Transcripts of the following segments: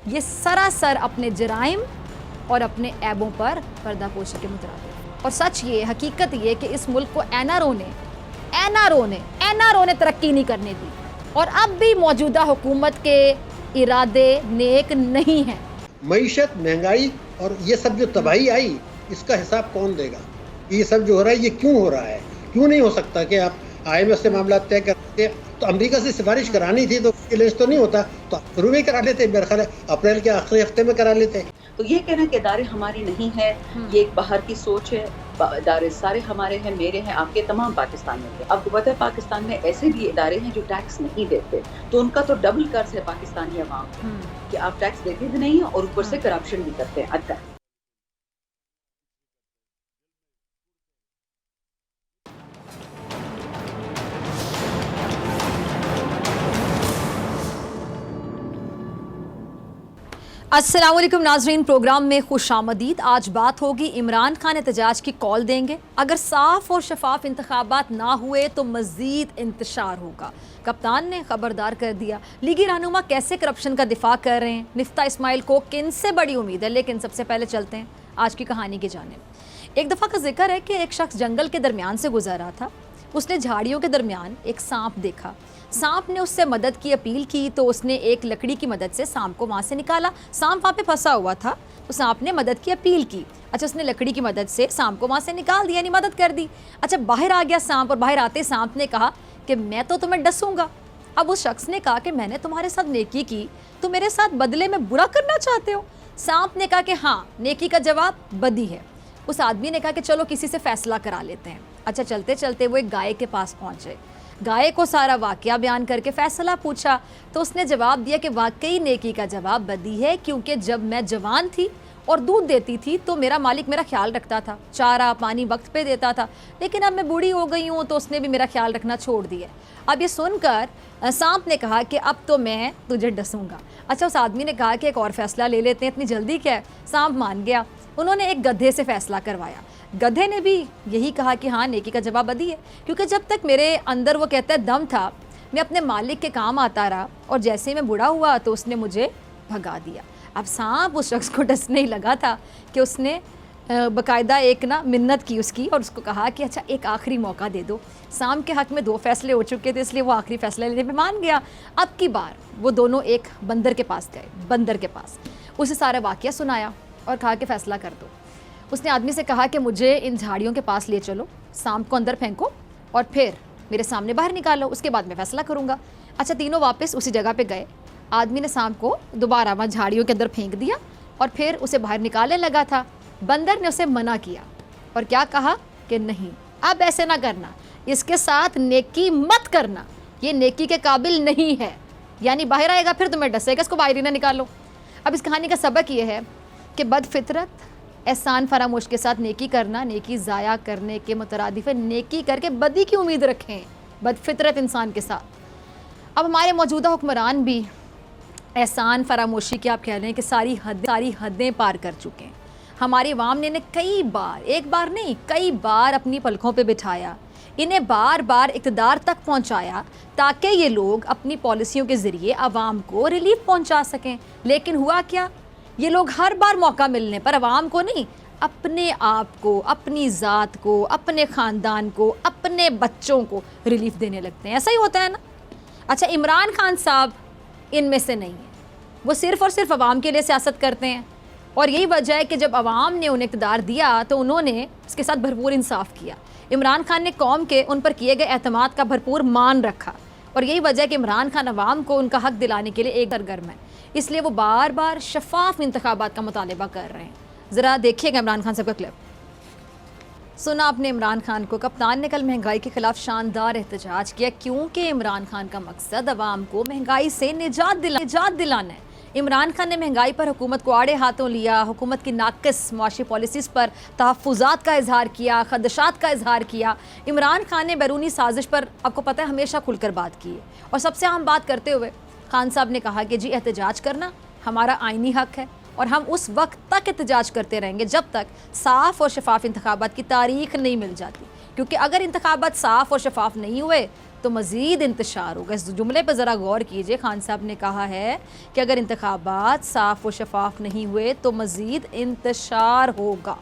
ये सरासर अपने जराइम और अपने ऐबों पर पर्दापोशी के मुतरादिफ। और सच ये, हकीकत ये कि इस मुल्क को एनआरओ ने तरक्की नहीं करने दी, और अब भी मौजूदा हुकूमत के इरादे नेक नहीं हैं। मईशत, महंगाई और ये सब जो तबाही आई, इसका हिसाब कौन देगा? ये सब जो हो रहा है ये क्यों हो रहा है? क्यों नहीं हो सकता कि आप IMF से मामला तय करते तो अमेरिका से सिफारिश करानी थी तो लिस्ट तो नहीं होता तो शुरू में करा लेते, मेरे ख्याल अप्रैल के आखिरी हफ्ते में करा लेते। तो ये कहना कि इदारे हमारे नहीं है, ये एक बाहर की सोच है। इदारे सारे हमारे हैं, मेरे हैं, आपके, तमाम पाकिस्तानियों के। आपको पता है पाकिस्तान में ऐसे भी इदारे हैं जो टैक्स नहीं देते, तो उनका तो डबल कर्ज है पाकिस्तानी अवाम कि आप टैक्स देते भी नहीं और ऊपर से करप्शन भी करते हैं। अच्छा, अस्सलाम वालेकुम नाजरीन, प्रोग्राम में खुशामदीद। आज बात होगी इमरान खान एहतजाज की कॉल देंगे, अगर साफ और शफाफ इंतखाबात ना हुए तो मज़ीद इंतशार होगा। कप्तान ने खबरदार कर दिया। लीगी रहनुमा कैसे करप्शन का दिफा कर रहे हैं, निफ्ता इस्माइल को किन से बड़ी उम्मीद है। लेकिन सबसे पहले चलते हैं आज की कहानी की जानिब। एक दफ़ा का जिक्र है कि एक शख्स जंगल के दरमियान से गुजर रहा था। उसने झाड़ियों के दरमियान एक सांप देखा। सांप ने उससे मदद की अपील की तो उसने एक लकड़ी की मदद से सांप को वहाँ से निकाला। सांप वहाँ पे फंसा हुआ था तो सांप ने मदद की अपील की। अच्छा, उसने लकड़ी की मदद से सांप को वहाँ से निकाल दिया, यानी मदद कर दी। अच्छा, बाहर आ गया सांप, और बाहर आते सांप ने कहा कि मैं तो तुम्हें डसूंगा। अब उस शख्स ने कहा कि मैंने तुम्हारे साथ नेकी की, तो मेरे साथ बदले में बुरा करना चाहते हो? सांप ने कहा कि हाँ, नेकी का जवाब बदी है। उस आदमी ने कहा कि चलो किसी से फैसला करा लेते हैं। अच्छा, चलते चलते वो एक गाय के पास पहुँचे। गाय को सारा वाकया बयान करके फैसला पूछा तो उसने जवाब दिया कि वाकई नेकी का जवाब बदी है, क्योंकि जब मैं जवान थी और दूध देती थी तो मेरा मालिक मेरा ख्याल रखता था, चारा पानी वक्त पे देता था, लेकिन अब मैं बूढ़ी हो गई हूँ तो उसने भी मेरा ख्याल रखना छोड़ दिया। अब ये सुनकर सांप ने कहा कि अब तो मैं तुझे डसूंगा। अच्छा, उस आदमी ने कहा कि एक और फैसला ले लेते हैं, इतनी जल्दी क्या है। सांप मान गया। उन्होंने एक गधे से फैसला करवाया। गधे ने भी यही कहा कि हाँ, नेकी का जवाब बदी है, क्योंकि जब तक मेरे अंदर वो कहता है दम था, मैं अपने मालिक के काम आता रहा, और जैसे ही मैं बूढ़ा हुआ तो उसने मुझे भगा दिया। अब सांप उस शख्स को डसने ही लगा था कि उसने बाकायदा एक ना मिन्नत की उसकी, और उसको कहा कि अच्छा एक आखिरी मौका दे दो। सांप के हक़ में 2 फैसले हो चुके थे, इसलिए वो आखिरी फैसला लेने पे मान गया। अब की बार वो दोनों एक बंदर के पास गए। बंदर के पास उसे सारा वाक़या सुनाया और कहा कि फ़ैसला कर दो। उसने आदमी से कहा कि मुझे इन झाड़ियों के पास ले चलो, सांप को अंदर फेंको और फिर मेरे सामने बाहर निकालो, उसके बाद मैं फ़ैसला करूँगा। अच्छा, तीनों वापस उसी जगह पे गए। आदमी ने सांप को दोबारा वहाँ झाड़ियों के अंदर फेंक दिया और फिर उसे बाहर निकालने लगा था। बंदर ने उसे मना किया और क्या कहा कि नहीं, अब ऐसे ना करना, इसके साथ नेकी मत करना, ये नेकी के काबिल नहीं है, यानी बाहर आएगा फिर तुम्हें डसेगा, इसको बाहर ही ना निकालो। अब इस कहानी का सबक ये है कि बदफितरत, एहसान फरामोश के साथ नेकी करना नेकी ज़ाया करने के मुतरादिफ है। नेकी करके बदी की उम्मीद रखें बदफितरत इंसान के साथ। अब हमारे मौजूदा हुक्मरान भी एहसान फरामोशी की आप कह रहे हैं कि सारी हदें पार कर चुके हैं। हमारी अवाम ने इन्हें कई बार, एक बार नहीं कई बार अपनी पलकों पे बिठाया, इन्हें बार बार इक़्तिदार तक पहुंचाया ताकि ये लोग अपनी पॉलिसियों के ज़रिए आवाम को रिलीफ पहुंचा सकें। लेकिन हुआ क्या, ये लोग हर बार मौका मिलने पर आवाम को नहीं, अपने आप को, अपनी ज़ात को, अपने ख़ानदान को, अपने बच्चों को रिलीफ देने लगते हैं। ऐसा ही होता है ना। अच्छा, इमरान खान साहब इनमें से नहीं है, वो सिर्फ़ और सिर्फ आवाम के लिए सियासत करते हैं, और यही वजह है कि जब आवाम ने उन्हें इक़्तिदार दिया तो उन्होंने उसके साथ भरपूर इंसाफ किया। इमरान खान ने कौम के उन पर किए गए एतमाद का भरपूर मान रखा, और यही वजह है कि इमरान खान आवाम को उनका हक़ दिलाने के लिए एक सरगर्म है, इसलिए वो बार बार शफाफ इंतखाबात का मुतालबा कर रहे हैं। ज़रा देखिएगा इमरान खान साहब का क्लिप। सुना आपने इमरान खान को। कप्तान ने कल महंगाई के खिलाफ शानदार एहतजाज किया, क्योंकि इमरान खान का मकसद आवाम को महंगाई से निजात दिलाना है। इमरान खान ने महंगाई पर हुकूमत को आड़े हाथों लिया, हुकूमत की नाक़िस मुआशी पॉलिसीज़ पर तहफ़्फ़ुज़ात का इजहार किया, खदशात का इजहार किया। इमरान खान ने बैरूनी साजिश पर आपको पता है हमेशा खुलकर बात की है, और सबसे अहम बात करते हुए खान साहब ने कहा कि जी एहतजाज करना हमारा आइनी हक़ है, और हम उस वक्त तक एहतजाज करते रहेंगे जब तक साफ़ और शफाफ इंतखाबात की तारीख नहीं मिल जाती, क्योंकि अगर इंतखाबात साफ़ और शफाफ नहीं हुए तो मज़ीद इंतशार होगा। इस जुमले पर ज़रा गौर कीजिए। खान साहब ने कहा है कि अगर इंतखाबात साफ़ व शफाफ नहीं हुए तो मज़ीद इंतशार होगा।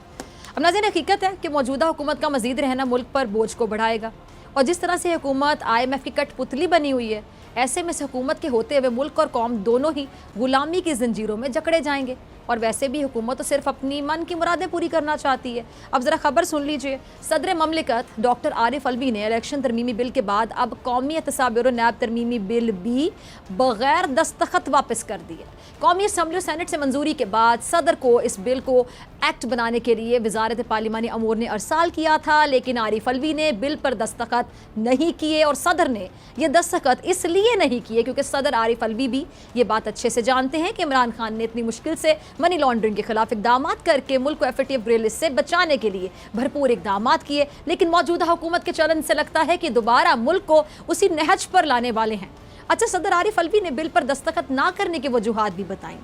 अब नाज़रीन, हकीकत है कि मौजूदा हुकूमत का मज़ीद रहना मुल्क पर बोझ को बढ़ाएगा, और जिस तरह से हुकूमत IMF की कठपुतली बनी हुई है, ऐसे में इस हुकूमत के होते हुए मुल्क और कौम दोनों ही गुलामी की जंजीरों में जकड़े जाएंगे। और वैसे भी हुकूमत तो सिर्फ अपनी मन की मुरादें पूरी करना चाहती है। अब ज़रा खबर सुन लीजिए। सदर ममलिकत डॉक्टर आरिफ अलवी ने इलेक्शन तरमीमी बिल के बाद अब कौमी एहतसाब ब्यूरो नैब तरमीमी बिल भी बगैर दस्तखत वापस कर दिए। कौमी असम्बली और सेनेट से मंजूरी के बाद सदर को इस बिल को एक्ट बनाने के लिए वजारत पार्लिमानी अमूर ने अरसाल किया था, लेकिन आरिफ अलवी ने बिल पर दस्तखत नहीं किए। और सदर ने यह दस्तखत इसलिए नहीं किए क्योंकि सदर आरिफ अलवी भी ये बात अच्छे से जानते हैं कि इमरान खान ने इतनी मुश्किल से मनी लॉन्ड्रिंग के खिलाफ इकदाम करके मुल्क को एफएटीएफ ग्रे लिस्ट से बचाने के लिए भरपूर इकदाम किए, लेकिन मौजूदा हुकूमत के चलन से लगता है कि दोबारा मुल्क को उसी नहज पर लाने वाले हैं। अच्छा, सदर आरिफ अलवी ने बिल पर दस्तखत ना करने की वजूहात भी बताई।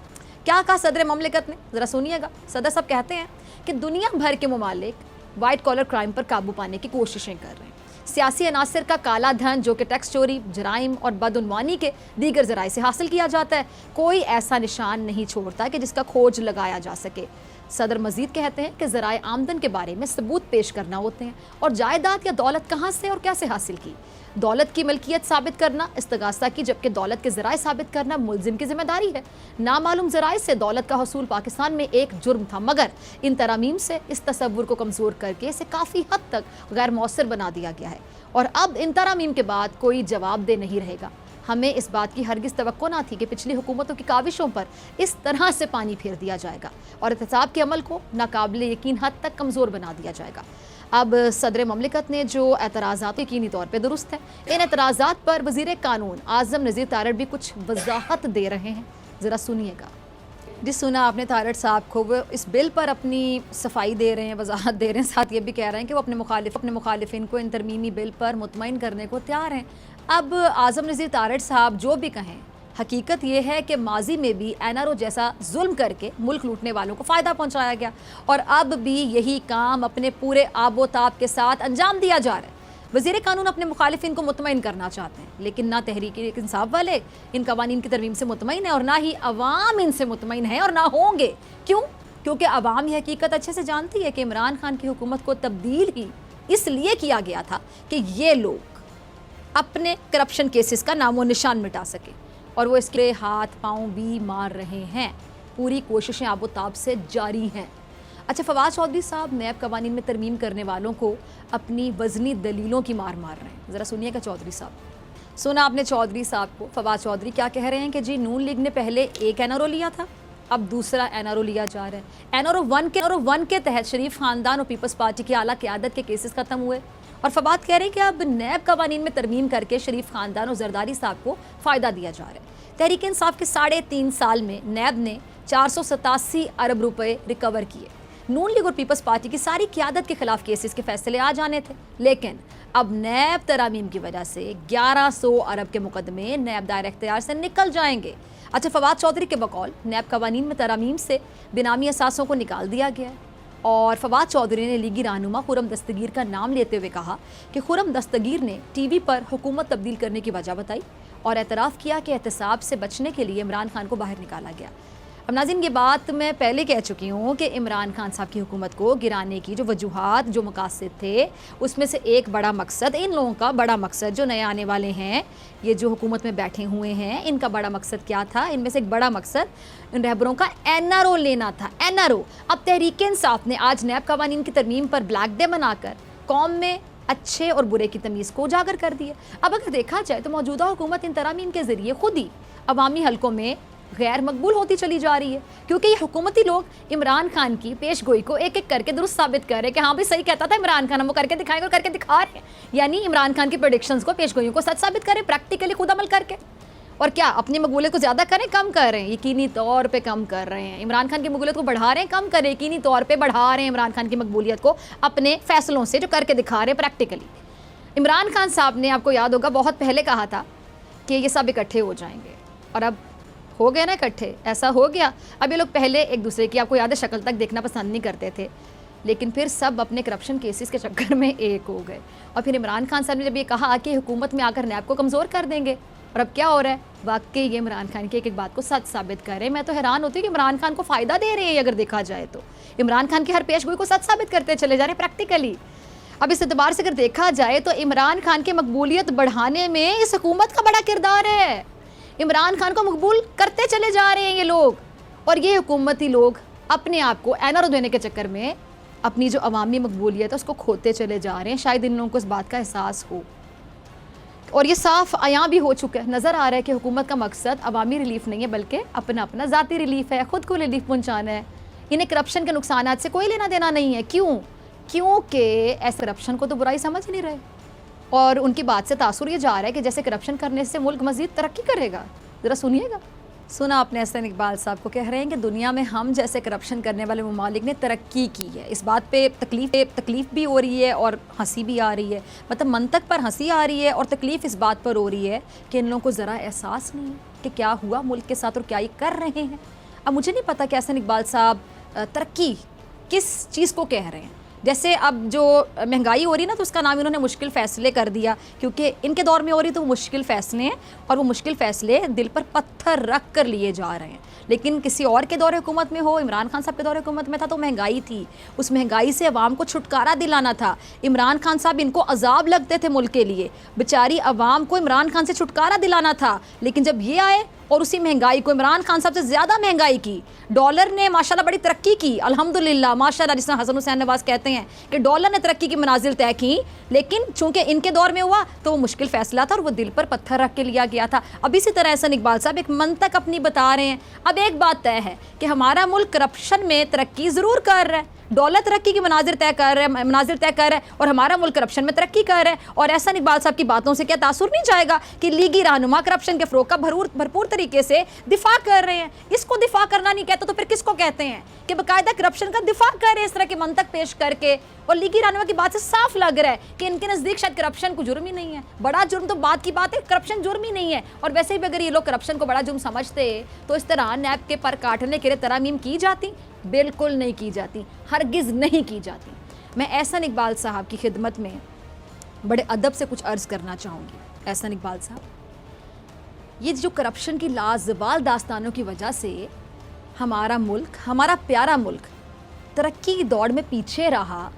क्या कहा सदर ममलिकत ने, जरा सुनिएगा। सदर साहब कहते हैं कि दुनिया भर के ममालिक वाइट कॉलर क्राइम पर काबू पाने की कोशिशें कर रहे हैं। सियासी अनासर का काला धन जो कि टैक्स चोरी, जराइम और बदउनवानी के दीगर जराए से हासिल किया जाता है, कोई ऐसा निशान नहीं छोड़ता कि जिसका खोज लगाया जा सके। सदर मजीद कहते हैं कि जराए आमदन के बारे में सबूत पेश करना होते हैं, और जायदाद या दौलत कहाँ से और कैसे हासिल की। दौलत की मलकियत साबित करना इस्तगासा की, जबकि दौलत के जराए साबित करना मुलजिम की जिम्मेदारी है। नामालूम जराए से दौलत का हसूल पाकिस्तान में एक जुर्म था, मगर इन तरामीम से इस तसव्वुर को कमज़ोर करके इसे काफ़ी हद तक गैर मौसर बना दिया गया है। और अब इन तरामीम के बाद कोई जवाबदेह नहीं रहेगा। हमें इस बात की हरगिज़ तवक्को ना थी कि पिछली हुकूमतों की काविशों पर इस तरह से पानी फेर दिया जाएगा और एहतसाब के अमल को नाकाबिले यकीन हद तक कमज़ोर बना दिया जाएगा। अब सदर ममलिकत ने जो एतराज़ात यकीनी तौर पर दुरुस्त है, इन एतराज़ात पर वज़ीर कानून आज़म नज़ीर तारड़ भी कुछ वजाहत दे रहे हैं। ज़रा सुनिएगा। जिस सुना आपने तारड़ साहब को, वो इस बिल पर अपनी सफाई दे रहे हैं, वजाहत दे रहे हैं, साथ ये भी कह रहे हैं कि वो अपने मुखालिफिन को इन तरमीमी बिल पर मुतमईन करने को तैयार हैं। अब आज़म नज़ीर तारड़ साहब जो भी कहें, हकीकत ये है कि माजी में भी NRO जैसा जुल्म करके मुल्क लूटने वालों को फ़ायदा पहुंचाया गया, और अब भी यही काम अपने पूरे आबोताब के साथ अंजाम दिया जा रहा है। वज़ीर कानून अपने मुखालिफिन को मुतमईन करना चाहते हैं, लेकिन ना तहरीक इंसाफ वाले इन कवानीन की तरमीम से मुतमईन है, और ना ही अवाम इनसे मुतमईन है, और ना होंगे। क्यों? क्योंकि अवाम ये हकीकत अच्छे से जानती है कि इमरान खान की हुकूमत को तब्दील ही इसलिए किया गया था कि ये लोग अपने करप्शन केसेस का नामो निशान मिटा सके, और वो इसके हाथ पांव भी मार रहे हैं। पूरी कोशिशें आबोताब से जारी हैं। अच्छा, फवाद चौधरी साहब नैब कवानीन में तरमीम करने वालों को अपनी वजनी दलीलों की मार रहे हैं। ज़रा सुनिएगा चौधरी साहब। सुना आपने चौधरी साहब को। फवाद चौधरी क्या कह रहे हैं कि जी नून लीग ने पहले एक NRO लिया था, अब दूसरा NRO लिया जा रहा है। NRO 1 के तहत शरीफ खानदान और पीपल्स पार्टी की आला क़यादत के केसेस ख़त्म हुए, और फवाद कह रहे हैं कि अब नैब कवानीन में तरमीम करके शरीफ खानदान और जरदारी साहब को फ़ायदा दिया जा रहा है। तहरीक इंसाफ के 3.5 साल में नैब ने 487 अरब रुपए रिकवर किए। नून लीग और पीपल्स पार्टी की सारी क़यादत के खिलाफ केसेस के फैसले आ जाने थे, लेकिन अब नैब तरामीम की वजह से 1100 अरब के मुकदमे नैब दायरा इख्तियार से निकल जाएंगे। अच्छा, फवाद चौधरी के बकौल नैब कवानीन में तरामीम से बेनामी असासों को निकाल दिया गया है, और फवाद चौधरी ने लीगी रहनुमा खुरम दस्तगीर का नाम लेते हुए कहा कि खुरम दस्तगीर ने TV पर हुकूमत तब्दील करने की वजह बताई, और एतराफ़ किया कि एहतसाब से बचने के लिए इमरान खान को बाहर निकाला गया। अब नाज़रीन, ये बात मैं पहले कह चुकी हूँ कि इमरान खान साहब की हुकूमत को गिराने की जो वजूहात, जो मकासद थे, उसमें से एक बड़ा मकसद, इन लोगों का बड़ा मकसद, जो नए आने वाले हैं, ये जो हुकूमत में बैठे हुए हैं, इनका बड़ा मकसद क्या था? इनमें से एक बड़ा मकसद इन रहबरों का NRO लेना था। NRO। अब तहरीक इंसाफ ने आज नैब कवानीन की तरमीम पर ब्लैक डे मनाकर कौम में अच्छे और बुरे की तमीज़ को उजागर कर दिए। अब अगर देखा जाए तो मौजूदा हुकूमत इन तरामीम के ज़रिए खुद ही अवामी हलकों में गैर मकबूल होती चली जा रही है, क्योंकि ये हुकूमती लोग इमरान खान की पेशगोई को एक एक करके दुरुस्त साबित कर रहे हैं कि हाँ भाई सही कहता था इमरान खान, हम वो करके दिखाएंगे, और करके दिखा रहे हैं। यानी इमरान खान की प्रेडिक्शंस को, पेशगोइयों को सच साबित करें, प्रैक्टिकली खुद अमल करके। और क्या अपनी मकबूलियत को ज़्यादा करें, कम कर रहे हैं? यकीनी तौर पे कम कर रहे हैं। इमरान खान की मकबूलियत को बढ़ा रहे हैं, कम करें? यकीनी तौर पे बढ़ा रहे हैं इमरान खान की मकबूलियत को अपने फैसलों से, जो करके दिखा रहे हैं प्रैक्टिकली। इमरान खान साहब ने, आपको याद होगा, बहुत पहले कहा था कि ये सब इकट्ठे हो जाएंगे, और अब हो गए ना इकट्ठे। ऐसा हो गया। अब ये लोग पहले एक दूसरे की, आपको याद है, शक्ल तक देखना पसंद नहीं करते थे, लेकिन फिर सब अपने करप्शन केसेस के चक्कर में एक हो गए। और फिर इमरान खान साहब ने जब ये कहा कि हुकूमत में आकर नैब को कमज़ोर कर देंगे, और अब क्या हो रहा है, वाकई ये इमरान खान की एक बात को सच साबित कर रहे हैं। मैं तो हैरान होती हूँ कि इमरान खान को फ़ायदा दे रहे हैं अगर देखा जाए तो। इमरान खान की हर पेशगोई को सच साबित करते चले जा रहे हैं प्रैक्टिकली। अब इस एतबार से अगर देखा जाए तो इमरान खान की मकबूलियत बढ़ाने में इस हुकूमत का बड़ा किरदार है। इमरान खान को मकबूल करते चले जा रहे हैं ये लोग, और ये हुकूमती लोग अपने आप को एनआरओ देने के चक्कर में अपनी जो अवामी मकबूलियत है उसको खोते चले जा रहे हैं। शायद इन लोगों को इस बात का एहसास हो, और ये साफ आया भी हो चुका है। नज़र आ रहा है कि हुकूमत का मकसद अवामी रिलीफ नहीं है, बल्कि अपना अपना ज़ाती रिलीफ है, ख़ुद को रिलीफ पहुँचाना है। इन्हें करप्शन के नुकसानात से कोई लेना देना नहीं है। क्यों? क्योंकि ऐसे करप्शन को तो बुराई समझ नहीं रहे, और उनकी बात से तासुर ये जा रहा है कि जैसे करप्शन करने से मुल्क मज़ीद तरक्की करेगा। ज़रा सुनिएगा। सुना आपने एहसन इकबाल साहब को, कह रहे हैं कि दुनिया में हम जैसे करप्शन करने वाले ममालिक ने तरक्की की है। इस बात पे तकलीफ़ भी हो रही है और हंसी भी आ रही है। मतलब मंतक पर हंसी आ रही है और तकलीफ़ इस बात पर हो रही है कि इन लोगों को ज़रा एहसास नहीं है कि क्या हुआ मुल्क के साथ और क्या ये कर रहे हैं। अब मुझे नहीं पता कि एहसन इकबाल साहब तरक्की किस चीज़ को कह रहे हैं। जैसे अब जो महंगाई हो रही है ना, तो उसका नाम इन्होंने मुश्किल फ़ैसले कर दिया, क्योंकि इनके दौर में हो रही तो वो मुश्किल फ़ैसले हैं, और वो मुश्किल फ़ैसले दिल पर पत्थर रख कर लिए जा रहे हैं। लेकिन किसी और के दौरे हुकूमत में हो, इमरान खान साहब के दौरे हुकूमत में था तो महंगाई थी, उस महंगाई से अवाम को छुटकारा दिलाना था। इमरान खान साहब इनको अजाब लगते थे मुल्क के लिए, बेचारी अवाम को इमरान खान से छुटकारा दिलाना था। लेकिन जब ये आए और उसी महंगाई को इमरान खान साहब से ज़्यादा महंगाई की, डॉलर ने माशाल्लाह बड़ी तरक्की की, अल्हम्दुलिल्लाह माशाल्लाह, जिस हसन हुसैन नवाज़ कहते हैं कि डॉलर ने तरक्की की मनाजिल तय की। लेकिन चूंकि इनके दौर में हुआ तो वो मुश्किल फ़ैसला था और वो दिल पर पत्थर रख के लिया गया था। अब इसी तरह एहसन इकबाल साहब एक मंतक अपनी बता रहे हैं। अब एक बात तय है कि हमारा मुल्क करप्शन में तरक्की ज़रूर कर रहा है, डॉलर तरक्की की मनाजिर तय कर रहा है, और हमारा मुल्क करप्शन में तरक्की कर रहा है। और एहसन इकबाल साहब की बातों से क्या तासुर नहीं जाएगा कि लीगी रहनुमा करप्शन के फ़रोग़ का भरपूर तरीके से दिफा कर रहे हैं। इसको दिफा करना नहीं कहते तो फिर किसको कहते हैं कि बाकायदा करप्शन का दिफा कर रहे हैं इस तरह के मंतक पेश करके। और लीगी रहनुमा की बात से साफ लग रहा है कि इनके नज़दीक शायद करप्शन को जुर्म ही नहीं है। बड़ा जुर्म तो बात की बात है, करप्शन जुर्म ही नहीं है। और वैसे भी अगर ये लोग करप्शन को बड़ा जुर्म समझते तो इस तरह नैब के पर काटने के लिए तरामीम की जाती? बिल्कुल नहीं की जाती, हरगिज़ नहीं की जाती। मैं एहसन इकबाल साहब की खिदमत में बड़े अदब से कुछ अर्ज़ करना चाहूँगी। एहसन इकबाल साहब, ये जो करप्शन की लाजवाल दास्तानों की वजह से हमारा मुल्क, हमारा प्यारा मुल्क तरक्की की दौड़ में पीछे रहा।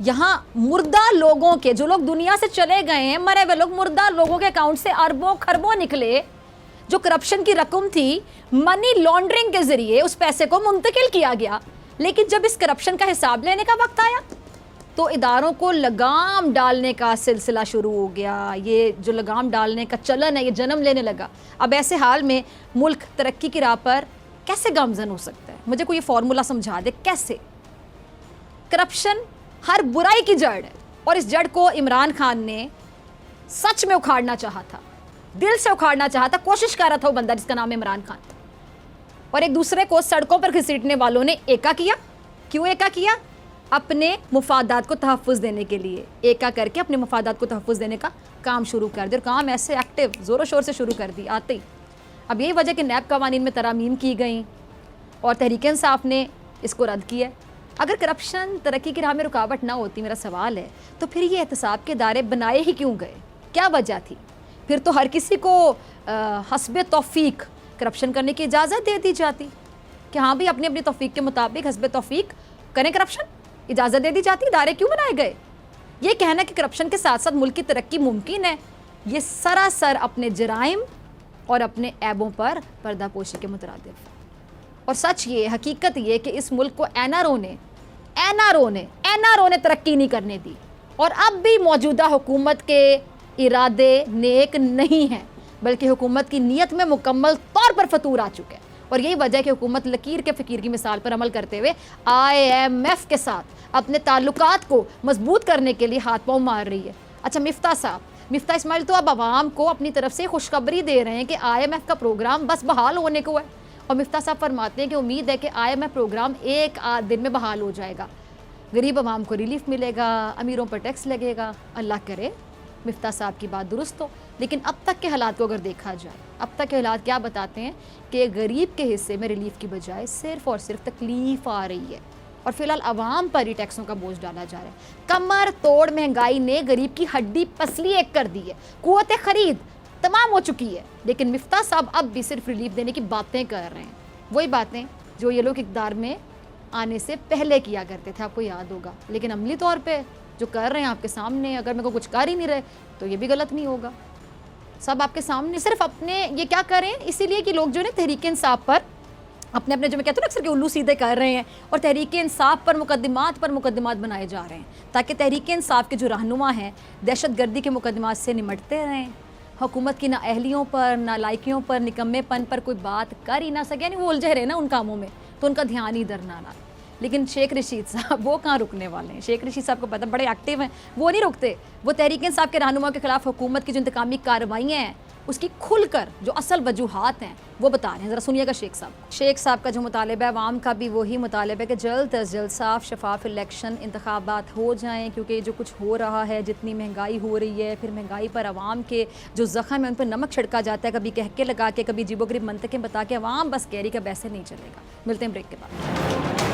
यहाँ मुर्दा लोगों के, जो लोग दुनिया से चले गए हैं, मरे हुए लोग, मुर्दा लोगों के अकाउंट से अरबों खरबों निकले। जो करप्शन की रकम थी, मनी लॉन्ड्रिंग के जरिए उस पैसे को मुंतकिल किया गया। लेकिन जब इस करप्शन का हिसाब लेने का वक्त आया तो इदारों को लगाम डालने का सिलसिला शुरू हो गया। ये जो लगाम डालने का चलन है ये जन्म लेने लगा। अब ऐसे हाल में मुल्क तरक्की की राह पर कैसे गामजन हो सकता है? मुझे कोई फार्मूला समझा दे कैसे। करप्शन हर बुराई की जड़ है, और इस जड़ को इमरान खान ने सच में उखाड़ना चाहा था, दिल से उखाड़ना चाहा था, कोशिश कर रहा था वो बंदा जिसका नाम इमरान खान था। और एक दूसरे को सड़कों पर घसीटने वालों ने एका किया। क्यों एका किया? अपने मुफादात को तहफ़्फ़ुज़ देने के लिए एका करके अपने मुफादात को तहफ़्फ़ुज़ देने का काम शुरू कर दिया, और काम ऐसे एक्टिव ज़ोरों शोर से शुरू कर दी आते ही। अब यही वजह कि नैब कवानीन में तरामीम की गई और तहरीक इंसाफ ने इसको रद्द किया। अगर करप्शन तरक्की की राह में रुकावट ना होती, मेरा सवाल है, तो फिर ये एहतसाब के दायरे बनाए ही क्यों गए? क्या वजह थी? फिर तो हर किसी को हस्बे तौफीक करप्शन करने की इजाज़त दे दी जाती कि हाँ भाई अपनी अपनी तौफीक के मुताबिक हस्बे तौफीक करें करप्शन, इजाज़त दे दी जाती। दायरे क्यों बनाए गए? ये कहना कि करप्शन के साथ साथ मुल्क की तरक्की मुमकिन है, ये सरासर अपने जराइम और अपने ऐबों पर पर्दापोशी के मुतरादिफ। और सच ये, हकीकत ये कि इस मुल्क को एनआरओ ने तरक्की नहीं करने दी, और अब भी मौजूदा हुकूमत के इरादे नेक नहीं हैं, बल्कि हुकूमत की नीयत में मुकम्मल तौर पर फतूर आ चुके हैं। और यही वजह है कि हुकूमत लकीर के फ़कीर की मिसाल पर अमल करते हुए IMF के साथ अपने ताल्लुकात को मजबूत करने के लिए हाथ पाँव मार रही है। अच्छा, मिफ्ता इस्माइल तो अब आवाम को अपनी तरफ से खुशखबरी दे रहे हैं कि IMF का प्रोग्राम बस बहाल होने को है। और मिफ्ता साहब फरमाते हैं कि उम्मीद है कि IMF प्रोग्राम एक आध दिन में बहाल हो जाएगा, गरीब आवाम को रिलीफ मिलेगा, अमीरों पर टैक्स लगेगा। अल्लाह करे मिफ्ता साहब की बात दुरुस्त हो। लेकिन अब तक के हालात को अगर देखा जाए, अब तक के हालात क्या बताते हैं कि गरीब के हिस्से में रिलीफ की बजाय सिर्फ़ और सिर्फ तकलीफ़ आ रही है। और फिलहाल आवाम पर ही टैक्सों का बोझ डाला जा रहा है। कमर तोड़ महंगाई ने गरीब की हड्डी पसली एक कर दी है, कुव्वत खरीद तमाम हो चुकी है। लेकिन मिफ्ता साहब अब भी सिर्फ रिलीफ देने की बातें कर रहे हैं, वही बातें जो ये लोग इक़्तिदार में आने से पहले किया करते थे, आपको याद होगा। लेकिन अमली तौर पे जो कर रहे हैं आपके सामने, अगर मेरे को कुछ कर ही नहीं रहे तो ये भी गलत नहीं होगा। सब आपके सामने, सिर्फ अपने ये क्या करें इसीलिए कि लोग जो है तहरीक इंसाफ पर अपने अपने, जो मैं कहता हूँ अक्सर कि उल्लू सीधे कर रहे हैं और तहरीक इंसाफ पर मुकदमात बनाए जा रहे हैं, ताकि तहरीक इंसाफ के जो रहनुमा हैं दहशतगर्दी के मुकदमात से निमटते रहें। हुकूमत की ना अहलियों पर, ना लायकियों पर, निकम्मेपन पर कोई बात कर ही ना सके, यानी वो उलझे रहे ना उन कामों में, तो उनका ध्यान ही इधर ना आए। लेकिन शेख रशीद साहब वो कहाँ रुकने वाले हैं? शेख रशीद साहब को पता, बड़े एक्टिव हैं, वो नहीं रुकते। वो तहरीक इंसाफ के रहनुमा के खिलाफ हुकूमत की जो इंतकामी कार्रवाइयाँ हैं उसकी खुलकर जो असल वजूहात हैं वो बता रहे हैं। ज़रा सुनिएगा शेख साहब का जो मुतालबा है, आवाम का भी वही मुतालबा है कि जल्द अज जल्द साफ शफाफ इलेक्शन इंतखाबात हो जाएं, क्योंकि जो कुछ हो रहा है, जितनी महंगाई हो रही है, फिर महंगाई पर आवाम के जो ज़ख़म है उन पर नमक छिड़का जाता है, कभी कहके लगा के, कभी जीबोगरीब मंतकें बता के। आवाम बस कह रही कि वैसे नहीं चलेगा। मिलते हैं ब्रेक के बाद।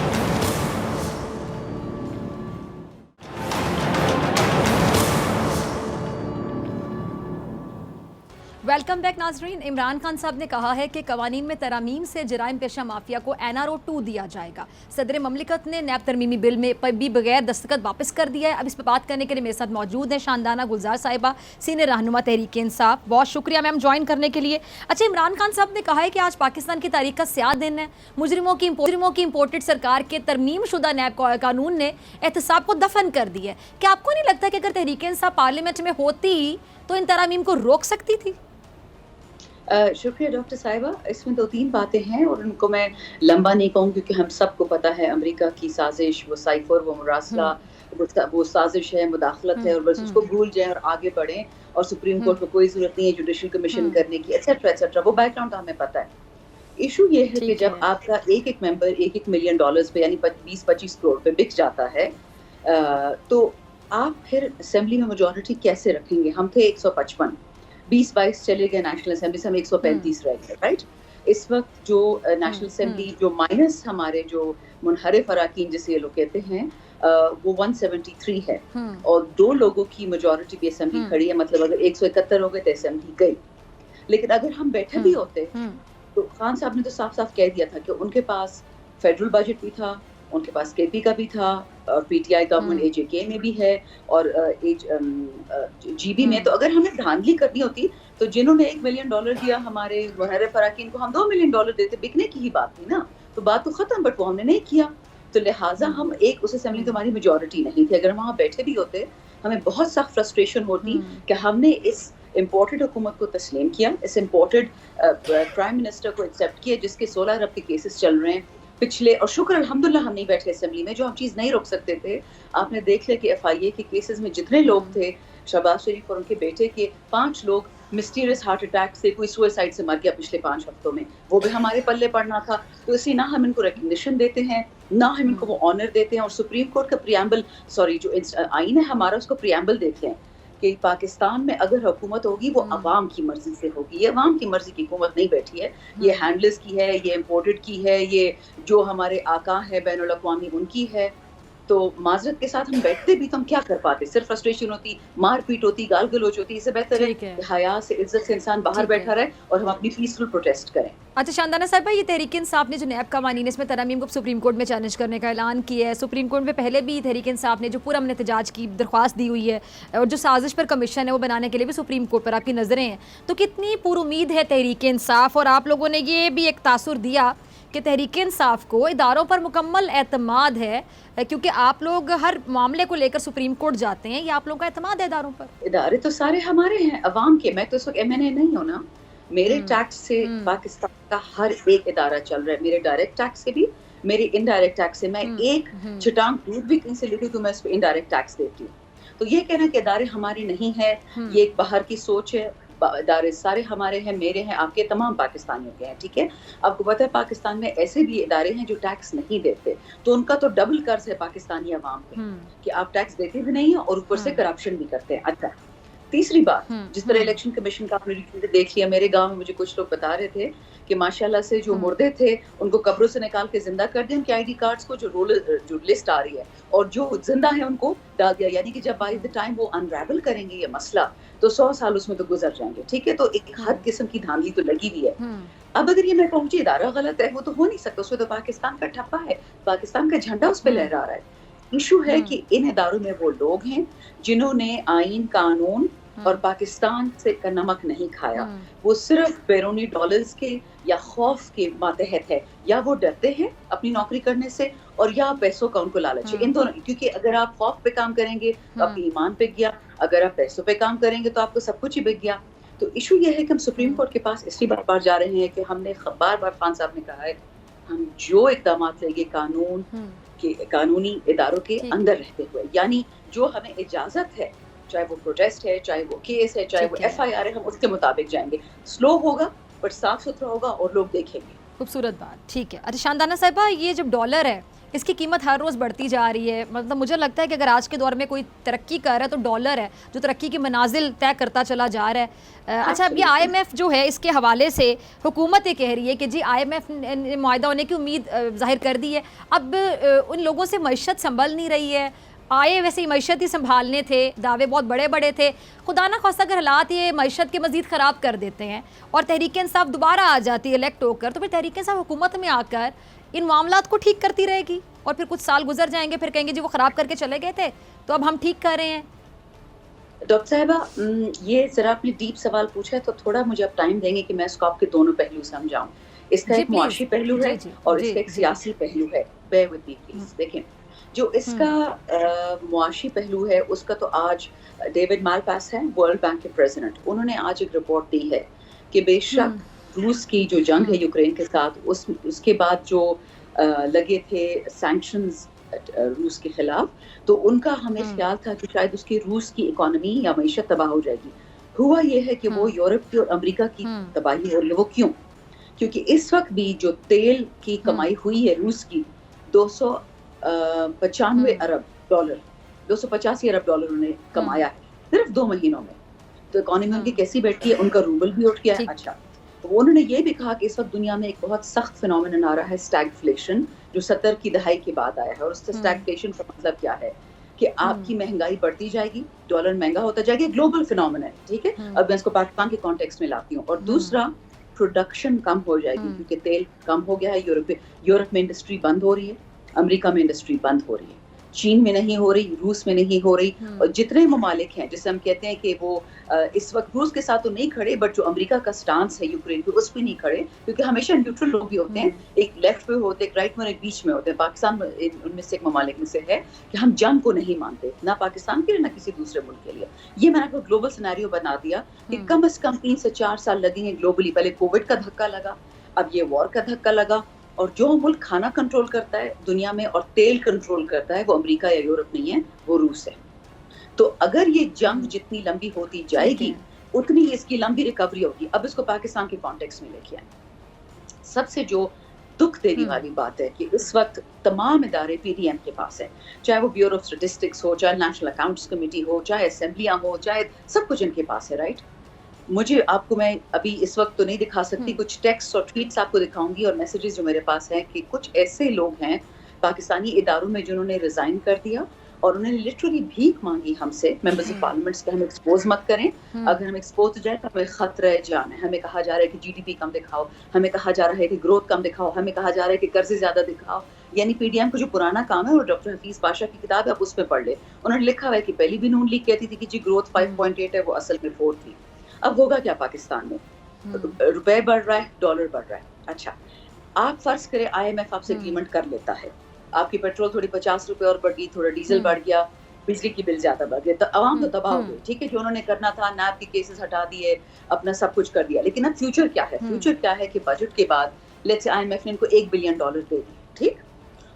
वेलकम बैक नाजरीन। इमरान खान साहब ने कहा है कि कवानीन में तरामीम से जराइम पेशा माफिया को NRO 2 दिया जाएगा। सदर ममलिकत ने नैब तरमीमी बिल में भी बगैर दस्तखत वापस कर दिया है। अब इस पर बात करने के लिए मेरे साथ मौजूद हैं शानदाना गुलजार साहिबा, सीनियर रहनुमा तहरीक इंसाफ। बहुत शुक्रिया मैम ज्वाइन करने के लिए। अच्छा, इमरान खान साहब ने कहा है कि आज पाकिस्तान की तारीख का स्याह दिन है। मुजरिमों की इम्पोर्टेड सरकार के तरमीम शुदा नैब कानून ने एहतसाब को दफन कर दिया है। क्या आपको नहीं लगता कि अगर तहरीक इंसाफ पार्लियामेंट में होती तो इन तरामीम को रोक सकती थी? शुक्रिया डॉक्टर साहिबा। इसमें 2-3 बातें हैं और उनको मैं लंबा नहीं कहूँ, क्योंकि हम सबको पता है अमेरिका की साजिश, वो साइफर, वो मुरासला, वो साजिश है, मुदाखलत है, और बस उसको भूल जाएं और आगे बढ़ें, और सुप्रीम कोर्ट को कोई जरूरत नहीं है जुडिशल कमीशन करने की, एक्सेट्रा एक्सेट्रा। वो बैकग्राउंड हमें पता है। इशू ये है कि जब आपका एक मेंबर $1 मिलियन पे यानी 20-25 करोड़ पे बिक जाता है, तो आप फिर असेंबली में मेजॉरिटी कैसे रखेंगे? हम थे 155, 20-22 चले गए नेशनल असेंबली से, हम 135 रह गए, राइट। इस वक्त जो नेशनल असेंबली जो माइनस हमारे जो मुनहरिफ अराकीन जिसे ये लोग कहते हैं, वो 173 है, और 2 लोगों की मेजॉरिटी भी असेंबली खड़ी है। मतलब अगर 171 हो गए तो असेंबली गई। लेकिन अगर हम बैठे भी होते तो खान साहब ने तो साफ साफ कह दिया था कि उनके पास फेडरल बजट भी था, उनके पास केपी का भी था, और पीटीआई गवर्नमेंट AJK में भी है, और GB में। तो अगर हमें धांधली करनी होती तो जिन्होंने $1 मिलियन दिया हमारे मुनहरिफ अराकीन को, हम $2 मिलियन देते। बिकने की ही बात थी ना, तो बात तो खत्म, बट वो हमने नहीं किया। तो लिहाजा हम उस असेंबली तो हमारी मेजॉरिटी नहीं थी। अगर वहाँ बैठे भी होते हमें बहुत सख्त फ्रस्ट्रेशन होती कि हमने इस इम्पोर्टेड हुकूमत को तस्लीम किया, इस इम्पोर्टेड प्राइम मिनिस्टर को एक्सेप्ट किया जिसके 16 अरब के केसेस चल रहे हैं पिछले। और शुक्र अल्हम्दुलिल्लाह हम नहीं बैठे असेंबली में, जो हम चीज़ नहीं रोक सकते थे। आपने देख लिया कि FIA के केसेस में जितने लोग थे, शहबाज शरीफ और उनके बेटे के 5 लोग मिस्टीरियस हार्ट अटैक से, कोई सुसाइड से मर गया पिछले 5 हफ्तों में, वो भी हमारे पल्ले पड़ना था। तो इसी ना हम इनको रिकग्निशन देते हैं, ना हम इनको वो ऑनर देते हैं। और सुप्रीम कोर्ट का प्रियम्बल, जो आइन है हमारा, उसको प्रियम्बल देख लें कि पाकिस्तान में अगर हुकूमत होगी वो अवाम की मर्जी से होगी। ये अवाम की मर्जी की हुकूमत नहीं बैठी है, ये हैंडलेस की है, ये इम्पोर्टेड की है, ये जो हमारे आका है बैनुल अक़वामी उनकी है। तो माजरत के साथ हम बैठते भी तो हम क्या कर पाते? सिर्फ फ्रस्ट्रेशन होती, मारपीट होती, गाल गलोच होती। इससे बेहतर है कि हया से, इज्जत से इंसान बाहर बैठा रहे और हम अपनी पीसफुल प्रोटेस्ट करें। अच्छा शानदाना साहब भाई, ये तहरीक इंसाफ ने जो नैब कवानीन इसमें तरमीम को सुप्रीम कोर्ट में चैलेंज करने का ऐलान किया है। सुप्रीम कोर्ट में पहले भी तहरीक इंसाफ ने जो पूरा हमने एहतजाज की दरख्वास्त दी हुई है, और जो साजिश पर कमीशन है वो बनाने के लिए भी सुप्रीम कोर्ट पर आपकी नज़रें हैं। तो कितनी पुरुमीद है तहरीक इंसाफ? और आप लोगों ने ये भी एक तासुर दिया कि तहरीक इंसाफ को इदारों पर मुकम्मल एतमाद है, क्योंकि आप लोग हर मामले को लेकर सुप्रीम कोर्ट जाते हैं। ये आप लोगों का एतमाद है इदारों पर? इदारे तो सारे हमारे हैं, अवाम के। मैं तो इस वक्त MNA नहीं हूँ ना, मेरे टैक्स से पाकिस्तान का हर एक इदारा चल रहा है। मेरे डायरेक्ट टैक्स से भी, मेरे इनडायरेक्ट टैक्स से। मैं एक छटांग दूध भी कहीं से लेती हूँ तो मैं इस पर इनडायरेक्ट टैक्स देती हूँ। तो ये कहना कि इदारे हमारे नहीं है, ये एक बाहर की सोच है। इदारे सारे हमारे हैं, मेरे हैं, आपके, तमाम पाकिस्तानियों के हैं, ठीक है। आपको पता है पाकिस्तान में ऐसे भी इदारे हैं जो टैक्स नहीं देते, तो उनका तो डबल कर्ज है पाकिस्तानी अवाम पे कि आप टैक्स देते भी नहीं है और ऊपर से करप्शन भी करते हैं। अच्छा, तीसरी बात, जिस तरह इलेक्शन कमीशन का आपने रिव्यू देख लिया, मेरे गांव में मुझे कुछ लोग बता रहे थे कि माशाल्लाह से जो मुर्दे थे उनको कब्रों से निकाल के जिंदा कर दिया, उनके आईडी कार्ड्स को जो लिस्ट आ रही है, और जो जिंदा है उनको डाल दिया। यानी कि जब बाय द टाइम वो अनरेवल करेंगे ये मसला, तो 100 साल उसमें तो गुजर जाएंगे। ठीक है, तो एक हद किस्म की धांधली तो लगी हुई है। अब अगर ये मैं कहूँ कि इदारा गलत है, वो तो हो नहीं सकता, उसमें तो पाकिस्तान का ठप्पा है, पाकिस्तान का झंडा उस पर लहरा रहा है। इशू है कि इन इदारों में वो लोग हैं जिन्होंने आईन, कानून और पाकिस्तान से का नमक नहीं खाया। वो सिर्फ बैरूनी डॉलर्स के या खौफ के मातहत है, या वो डरते हैं अपनी नौकरी करने से, और या पैसों का उनको लालच है। इन दोनों, क्योंकि अगर आप खौफ पे काम करेंगे तो आपकी ईमान पे गया, अगर आप पैसों पे काम करेंगे तो आपको सब कुछ ही बिक गया। तो इशू ये है कि हम सुप्रीम कोर्ट के पास इसलिए बार बार जा रहे हैं कि हमने बार बार खान साहब ने कहा है, हम जो इकदाम लेंगे कानून के, कानूनी इदारों के अंदर रहते हुए, यानी जो हमें इजाजत है, चाहे वो प्रोटेस्ट है, चाहे वो केस है, चाहे वो FIR है, हम उसके मुताबिक जाएंगे। स्लो होगा पर साफ सुथरा होगा और लोग देखेंगे। खूबसूरत बात, ठीक है। अच्छा शानदाना साहिबा, ये जब डॉलर है इसकी कीमत हर रोज़ बढ़ती जा रही है, मतलब मुझे लगता है कि अगर आज के दौर में कोई तरक्की कर रहा है तो डॉलर है जो तरक्की की मनाजिल तय करता चला जा रहा है। अच्छा, अब ये IMF जो है, इसके हवाले से हुकूमत ये कह रही है कि जी IMF ने मुआहदा होने की उम्मीद जाहिर कर दी है। अब उन लोगों से मईशत संभल नहीं रही है, आए वैसे ही मईशत ही संभालने थे, दावे बहुत बड़े बड़े थे, खुदा ना खास्ता अगर हालात ये मईशत के मज़ीद ख़राब कर देते हैं और तहरीक इंसाफ दोबारा आ जाती है इलेक्ट होकर, तो फिर तहरीक इंसाफ हुकूमत में आकर इन मामलात को ठीक करती रहेगी और फिर कुछ साल गुजर जाएंगे, फिर कहेंगे जी वो ख़राब करके चले गए थे तो अब हम ठीक कर रहे हैं। डॉक्टर साहिबा, ये ज़रा आपने डीप सवाल पूछा है, तो थोड़ा मुझे अब टाइम देंगे कि मैं इसको आपके दोनों पहलू समझाऊँ। इसका एक मुआशी पहलू है और इसका एक सियासी पहलू है। Bear with me please. देखें, जो इसका मुआशी पहलू है उसका तो आज डेविड मालपास है, वर्ल्ड बैंक के प्रेसिडेंट, उन्होंने आज एक रिपोर्ट दी है कि बेशक रूस की जो जंग है यूक्रेन के साथ, उसके बाद जो लगे थे सैंक्शंस रूस के खिलाफ, तो उनका हमें ख्याल था कि शायद उसकी रूस की इकोनॉमी या मईशत तबाह हो जाएगी। हुआ ये है कि वो यूरोप की और अमेरिका की तबाही हो रही है। वो क्यों? क्योंकि इस वक्त भी जो तेल की कमाई हुई है रूस की 295 अरब डॉलर, 285 अरब डॉलर उन्होंने कमाया है सिर्फ 2 महीनों में। तो इकोनॉमी उनकी कैसी बैठी है, उनका रूबल भी उठ गया है। अच्छा, तो उन्होंने ये भी कहा कि इस वक्त दुनिया में एक बहुत सख्त फिनोमेनन आ रहा है, स्टैगफ्लेशन, जो 70 की दहाई के बाद आया है। और उस स्टैगफ्लेशन का मतलब क्या है कि आपकी महंगाई बढ़ती जाएगी, डॉलर महंगा होता जाएगा, ग्लोबल फिनोमेनन, ठीक है। अब मैं इसको पाकिस्तान के कॉन्टेक्स्ट में लाती हूँ। और दूसरा, प्रोडक्शन कम हो जाएगी क्योंकि तेल कम हो गया है। यूरोप में इंडस्ट्री बंद हो रही है, अमेरिका में इंडस्ट्री बंद हो रही है, चीन में नहीं हो रही, रूस में नहीं हो रही। और जितने ममालिक हैं जिसे हम कहते हैं कि वो इस वक्त रूस के साथ तो नहीं खड़े, बट जो अमेरिका का स्टांस है यूक्रेन पे, उस पे नहीं खड़े, क्योंकि हमेशा न्यूट्रल लोग भी होते हैं, एक लेफ्ट पे होते हैं, एक राइट में, एक बीच में होते हैं। पाकिस्तान उनमें से एक ममालिक में से है कि हम जंग को नहीं मानते, ना पाकिस्तान के लिए ना किसी दूसरे मुल्क के लिए। ये मैंने आपको ग्लोबल सिनेरियो बना दिया कि कम से कम 3 से 4 साल लगेंगे ग्लोबली। पहले कोविड का धक्का लगा, अब ये वॉर का धक्का लगा, और जो मुल्क खाना कंट्रोल करता है दुनिया में और तेल कंट्रोल करता है वो अमेरिका या यूरोप नहीं है, वो रूस है। तो अगर ये जंग जितनी लंबी होती जाएगी उतनी ही इसकी लंबी रिकवरी होगी। अब इसको पाकिस्तान के कॉन्टेक्स्ट में लेके आए। सबसे जो दुख देने वाली बात है कि इस वक्त तमाम इदारे PDM के पास है, चाहे वो ब्यूरो ऑफ स्टैटिस्टिक्स हो, चाहे नेशनल अकाउंट्स कमेटी हो, चाहे असेंबलियां हो, चाहे सब कुछ इनके पास है, राइट। मुझे आपको, मैं अभी इस वक्त तो नहीं दिखा सकती, कुछ टेक्स्ट और ट्वीट्स आपको दिखाऊंगी और मैसेजेस जो मेरे पास हैं कि कुछ ऐसे लोग हैं पाकिस्तानी इदारों में जिन्होंने रिजाइन कर दिया और उन्होंने लिटरली भीख मांगी हमसे, मेंबर्स ऑफ पार्लियामेंट्स, के हम एक्सपोज मत करें, अगर हम एक्सपोज हो जाए तो हमें खतरा है जान है। हमें कहा जा रहा है कि GDP कम दिखाओ, हमें कहा जा रहा है कि ग्रोथ कम दिखाओ, हमें कहा जा रहा है कि कर्जे ज्यादा दिखाओ। यानी PDM का जो पुराना काम है, और डॉक्टर हफीज पाशा की किताब है, आप उस पर पढ़ ले। उन्होंने लिखा हुआ है कि पहली भी नून लीग कहती थी कि जी ग्रोथ 5.8 है, वो असल में 4 थी। अब होगा क्या पाकिस्तान में? रुपए बढ़ रहा है, डॉलर बढ़ रहा है। अच्छा, आप फर्ज करें IMF आपसे एग्रीमेंट कर लेता है, आपकी पेट्रोल थोड़ी 50 रुपए और बढ़ गई, थोड़ा डीजल बढ़ गया, बिजली की बिल ज्यादा बढ़ गया, तो अवाम तो तबाह हो गई, ठीक है। जो उन्होंने करना था, नैब के केसेस हटा दिए, अपना सब कुछ कर दिया। लेकिन अब फ्यूचर क्या है? फ्यूचर क्या है कि बजट के बाद लेट्स से IMF ने इनको $1 बिलियन दे दिए, ठीक।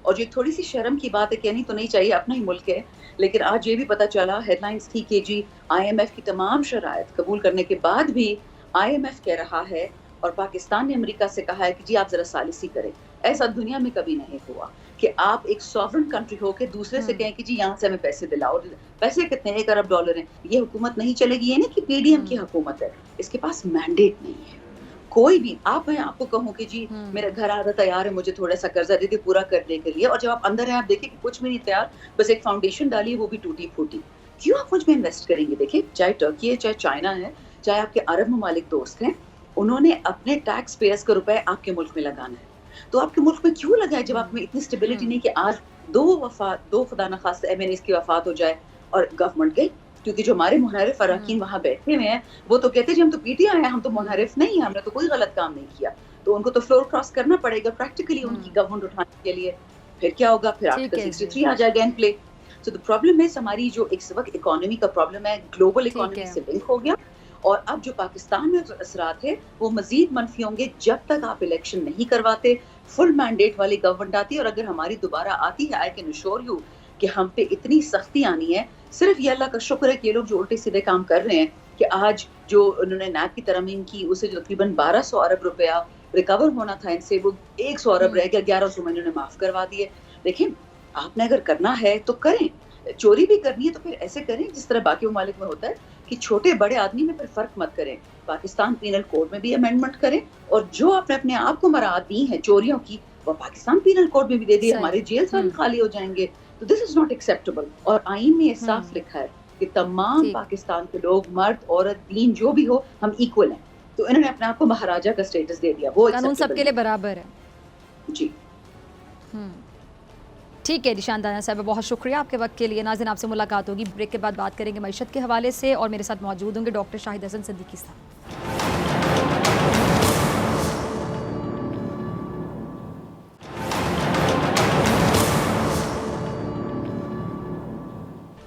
और ये थोड़ी सी शर्म की बात है, कहनी तो नहीं चाहिए, अपना ही मुल्क है, लेकिन आज ये भी पता चला, हेडलाइंस थी कि जी IMF की तमाम शराइत कबूल करने के बाद भी IMF कह रहा है और पाकिस्तान ने अमेरिका से कहा है कि जी आप जरा सालिसी करें, ऐसा दुनिया में कभी नहीं हुआ कि आप एक सॉवरेन कंट्री हो के दूसरे से कहें कि जी यहाँ से हमें पैसे दिलाओ। पैसे कितने, $1 अरब हैं, ये हुकूमत नहीं चलेगी। ये नहीं कि पीडीएम की हुकूमत है, इसके पास मैंडेट नहीं है। कोई भी मैं आपको कहूँ कि जी मेरा घर आधा तैयार है, मुझे थोड़ा सा कर्जा दे दे पूरा करने के लिए, और जब आप अंदर हैं आप देखें कि कुछ भी नहीं तैयार, बस एक फाउंडेशन डाली, वो भी टूटी फूटी। क्यों आप मुझ में इन्वेस्ट करेंगे? देखिए, चाहे टर्की है, चाहे चाइना है, चाहे आपके अरब ममालिक दोस्त हैं, उन्होंने अपने टैक्स पेयर्स का रुपए आपके मुल्क में लगाना है। तो आपके मुल्क में क्यों लगाए जब आप में इतनी स्टेबिलिटी नहीं कि आज दो खुदा न खास्ता एमएनएस की वफात हो जाए और गवर्नमेंट गई? क्योंकि जो हमारे मुनहरिफ अरकान वहाँ बैठे हुए हैं वो तो कहते हैं जी हम तो पीटीआई हैं, हम तो मुनहरिफ नहीं है, हमने तो कोई गलत काम नहीं किया। तो उनको तो फ्लोर क्रॉस करना पड़ेगा प्रैक्टिकली उनकी गवर्नमेंट उठाने के लिए। फिर क्या होगा? फिर आर्टिकल 63 आ जाएगा इन प्ले। सो द प्रॉब्लम है हमारी जो इस वक्त इकोनॉमी का प्रॉब्लम है, ग्लोबल इकोनॉमी से लिंक हो गया, और अब जो पाकिस्तान में असरात है वो मजीद मनफी होंगे जब तक आप इलेक्शन नहीं करवाते, फुल मैंडेट वाली गवर्नमेंट आती है। और अगर हमारी दोबारा आती है, आई कैन अश्योर यू कि हम पे इतनी सख्ती आनी है। सिर्फ ये अल्लाह का शुक्र है कि ये लोग जो उल्टे सीधे काम कर रहे हैं कि आज जो उन्होंने नैब की तरमीम की, उसे जो तकरीबन 1200 अरब रुपया रिकवर होना था इनसे, वो 100 अरब रह गया, 1100 में इन्होंने माफ करवा दिए। देखिए, आपने अगर करना है तो करें, चोरी भी करनी है तो फिर ऐसे करें जिस तरह बाकी ममालिक में होता है कि छोटे बड़े आदमी में फिर फर्क मत करें। पाकिस्तान पीनल कोड में भी अमेंडमेंट करें, और जो आपने अपने आप को मराहत दी है चोरियों की, वो पाकिस्तान पीनल कोड में भी दे दिए, हमारे जेल साल खाली हो जाएंगे। तो दिस इज नॉट एक्सेप्टेबल। और आईन में ये साफ लिखा है कि तमाम पाकिस्तान के लोग, मर्द औरत, दीन जो भी हो, हम इक्वल हैं। तो इन्होंने अपने आप को महाराजा का स्टेटस दे दिया, वो कानून सबके लिए बराबर है। जी ठीक है निशान दाना साहब, बहुत शुक्रिया आपके वक्त के लिए। नाज़रीन, आपसे मुलाकात होगी, ब्रेक के बाद बात करेंगे मईशत के हवाले से, और मेरे साथ मौजूद होंगे डॉक्टर शाहिद हसन सिद्दीकी साहब।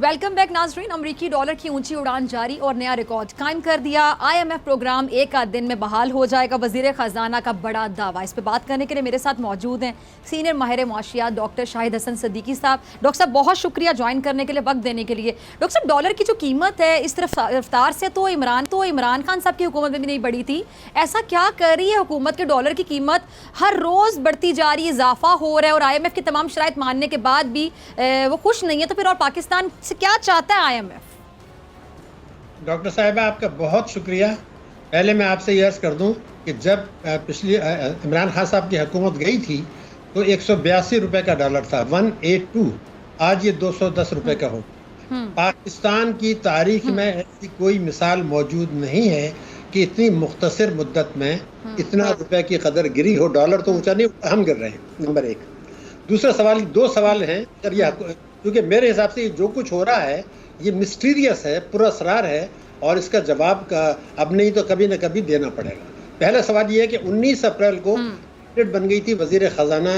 वेलकम बैक नाजरीन। अमरीकी डॉलर की ऊंची उड़ान जारी और नया रिकॉर्ड कायम कर दिया। IMF प्रोग्राम एक आध दिन में बहाल हो जाएगा, वजीर खजाना का बड़ा दावा। इस पर बात करने के लिए मेरे साथ मौजूद हैं सीनियर माहिर मुआशियात डॉक्टर शाहिद हसन सिद्दीकी साहब। डॉक्टर साहब, बहुत शुक्रिया ज्वाइन करने के लिए, वक्त देने के लिए। डॉक्टर साहब, डॉलर की जो कीमत है इस तरफ रफ्तार से तो इमरान खान साहब की हुकूमत में भी नहीं बढ़ी थी। ऐसा क्या कर रही है हुकूमत के डॉलर की कीमत हर रोज़ बढ़ती जा रही है, इजाफा हो रहा है, और IMF की तमाम शराइत मानने के बाद भी वो खुश नहीं है, तो फिर और पाकिस्तान से क्या चाहता है IMF? डॉक्टर साहिबा, आपका बहुत शुक्रिया। पहले मैं आपसे ये अर्ज़ कर दूं कि जब पिछली इमरान खान साहब की हुकूमत गई थी तो 182 रुपए का डॉलर था, 182। आज ये 210 रुपए का हो। पाकिस्तान की तारीख में ऐसी कोई मिसाल मौजूद नहीं है कि इतनी मुख्तसर मुद्दत में इतना रुपए की कदर गिरी हो। डॉलर तो ऊंचा नहीं, हम गिर रहे हैं, नंबर एक। दूसरा सवाल, दो सवाल हैं, क्योंकि मेरे हिसाब से जो कुछ हो रहा है ये मिस्टीरियस है, पुरअसरार है, और इसका जवाब का अब नहीं तो कभी न कभी देना पड़ेगा। पहला सवाल ये है कि 19 अप्रैल को बन गई थी, वजीर खजाना